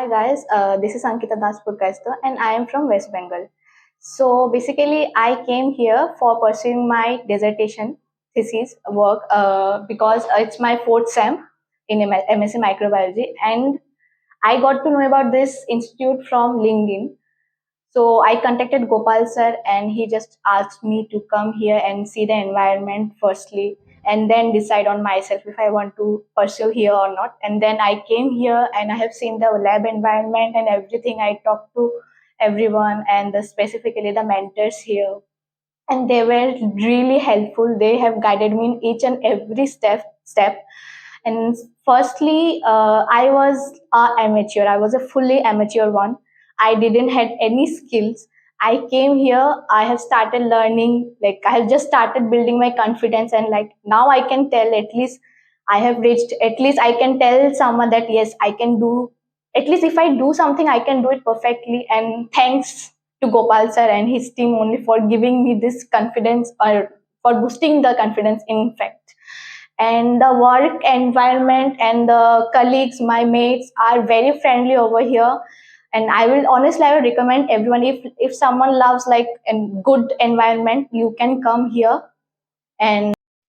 Hi guys, this is Ankita Das Purkayastha and I am from West Bengal. So basically, I came here for pursuing my dissertation thesis work because it's my fourth sem in MSc Microbiology, and I got to know about this institute from LinkedIn. So I contacted Gopal sir, and he just asked me to come here and see the environment firstly, and then decide on myself if I want to pursue here or not. And then I came here and I have seen the lab environment and everything. I talked to everyone and specifically the mentors here, and they were really helpful. They have guided me in each and every step. And firstly, I was a amateur. I was a fully amateur one. I didn't had any skills. I came here. I have started learning. Like I have just started building my confidence, and like now I can tell at least I have reached. At least I can tell someone that yes, I can do. At least if I do something, I can do it perfectly. And thanks to Gopal sir and his team only for giving me this confidence or for boosting the confidence. In fact, and the work environment and the colleagues, my mates are very friendly over here. And I will recommend everyone, if someone loves like a good environment, you can come here. And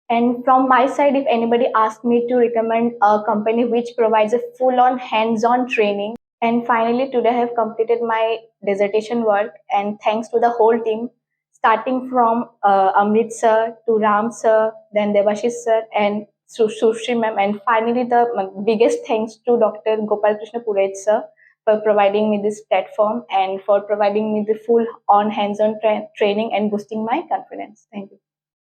and from my side, if anybody asks me to recommend a company which provides a full on hands on training. And finally, today I have completed my dissertation work, and thanks to the whole team, starting from Amrit sir to Ram sir, then Devashish sir, and Sushri ma'am, and finally the biggest thanks to Dr. Gopal Krishna Purohit sir for providing me this platform and for providing me the full on hands-on training and boosting my confidence. Thank you.